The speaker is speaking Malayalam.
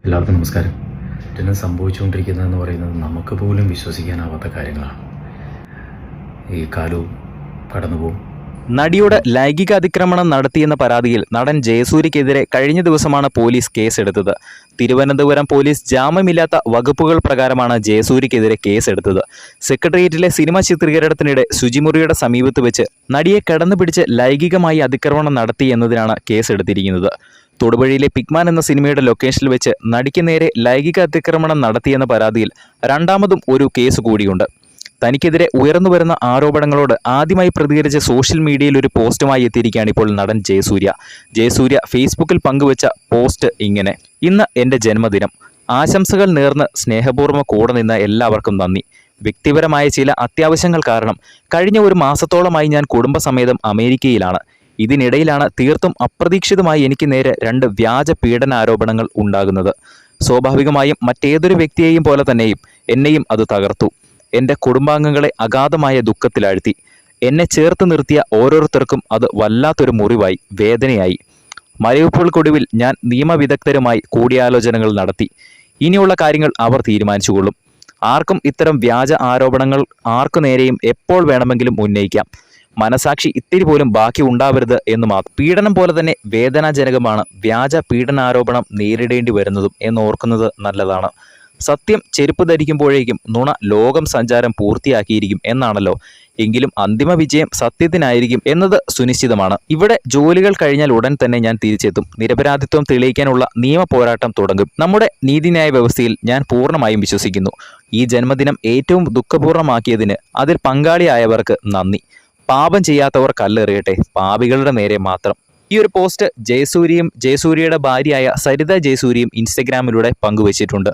എല്ലാവർക്കും നമസ്കാരം. ഇതിന് സംഭവിച്ചുകൊണ്ടിരിക്കുന്നതെന്ന് പറയുന്നത് നമുക്ക് പോലും വിശ്വസിക്കാനാവാത്ത കാര്യങ്ങളാണ്. ഈ കാലവും കടന്നുപോകും. നടിയുടെ ലൈംഗിക അതിക്രമണം നടത്തിയെന്ന പരാതിയിൽ നടൻ ജയസൂര്യക്കെതിരെ കഴിഞ്ഞ ദിവസമാണ് പോലീസ് കേസെടുത്തത്. തിരുവനന്തപുരം പോലീസ് ജാമ്യമില്ലാത്ത വകുപ്പുകൾ പ്രകാരമാണ് ജയസൂര്യക്കെതിരെ കേസെടുത്തത്. സെക്രട്ടേറിയറ്റിലെ സിനിമ ചിത്രീകരണത്തിനിടെ ശുചിമുറിയുടെ സമീപത്ത് വെച്ച് നടിയെ കടന്നുപിടിച്ച് ലൈംഗികമായി അതിക്രമണം നടത്തി എന്നതിനാണ് കേസെടുത്തിരിക്കുന്നത്. തൊടുപുഴയിലെ പിഗ്മാൻ എന്ന സിനിമയുടെ ലൊക്കേഷനിൽ വെച്ച് നടിക്ക് നേരെ ലൈംഗിക അതിക്രമണം നടത്തിയെന്ന പരാതിയിൽ രണ്ടാമതും ഒരു കേസ് കൂടിയുണ്ട്. തനിക്കെതിരെ ഉയർന്നുവരുന്ന ആരോപണങ്ങളോട് ആദ്യമായി പ്രതികരിച്ച സോഷ്യൽ മീഡിയയിൽ ഒരു പോസ്റ്റുമായി എത്തിയിരിക്കുകയാണ് ഇപ്പോൾ നടൻ ജയസൂര്യ ഫേസ്ബുക്കിൽ പങ്കുവച്ച പോസ്റ്റ് ഇങ്ങനെ: ഇന്ന് എൻ്റെ ജന്മദിനം. ആശംസകൾ നേർന്ന് സ്നേഹപൂർവ്വം കൂടെ നിന്ന് എല്ലാവർക്കും നന്ദി. വ്യക്തിപരമായ ചില അത്യാവശ്യങ്ങൾ കാരണം കഴിഞ്ഞ ഒരു മാസത്തോളമായി ഞാൻ കുടുംബസമേതം അമേരിക്കയിലാണ്. ഇതിനിടയിലാണ് തീർത്തും അപ്രതീക്ഷിതമായി എനിക്ക് നേരെ 2 വ്യാജ പീഡനാരോപണങ്ങൾ ഉണ്ടാകുന്നത്. സ്വാഭാവികമായും മറ്റേതൊരു വ്യക്തിയെയും പോലെ തന്നെയും എന്നെയും അത് തകർത്തു. എൻ്റെ കുടുംബാംഗങ്ങളെ അഗാധമായ ദുഃഖത്തിലാഴ്ത്തി. എന്നെ ചേർത്ത് നിർത്തിയ ഓരോരുത്തർക്കും അത് വല്ലാത്തൊരു മുറിവായി, വേദനയായി. മരവിപ്പുകൾക്കൊടുവിൽ ഞാൻ നിയമവിദഗ്ധരുമായി കൂടിയാലോചനകൾ നടത്തി. ഇനിയുള്ള കാര്യങ്ങൾ അവർ തീരുമാനിച്ചുകൊള്ളും. ആർക്കും ഇത്തരം വ്യാജ ആരോപണങ്ങൾ ആർക്കു നേരെയും എപ്പോൾ വേണമെങ്കിലും ഉന്നയിക്കാം. മനസാക്ഷി ഇത്തിരി പോലും ബാക്കി ഉണ്ടാവരുത് എന്ന് മാത്രം. പീഡനം പോലെ തന്നെ വേദനാജനകമാണ് വ്യാജ പീഡനാരോപണം നേരിടേണ്ടി വരുന്നതും എന്നോർക്കുന്നത് നല്ലതാണ്. സത്യം ചെരുപ്പ് ധരിക്കുമ്പോഴേക്കും നുണ ലോകം സഞ്ചാരം പൂർത്തിയാക്കിയിരിക്കും എന്നാണല്ലോ. എങ്കിലും അന്തിമ വിജയം സത്യത്തിനായിരിക്കും എന്നത് സുനിശ്ചിതമാണ്. ഇവിടെ ജോലികൾ കഴിഞ്ഞാൽ ഉടൻ തന്നെ ഞാൻ തിരിച്ചെത്തും. നിരപരാധിത്വം തെളിയിക്കാനുള്ള നിയമ പോരാട്ടം തുടങ്ങും. നമ്മുടെ നീതിന്യായ വ്യവസ്ഥയിൽ ഞാൻ പൂർണ്ണമായും വിശ്വസിക്കുന്നു. ഈ ജന്മദിനം ഏറ്റവും ദുഃഖപൂർണ്ണമാക്കിയതിന് അതിൽ പങ്കാളിയായവർക്ക് നന്ദി. പാപം ചെയ്യാത്തവർ കല്ലെറിയട്ടെ, പാപികളുടെ നേരെ മാത്രം. ഈ ഒരു പോസ്റ്റ് ജയസൂര്യയുടെ ഭാര്യയായ സരിത ജയസൂര്യയും ഇൻസ്റ്റഗ്രാമിലൂടെ പങ്കുവച്ചിട്ടുണ്ട്.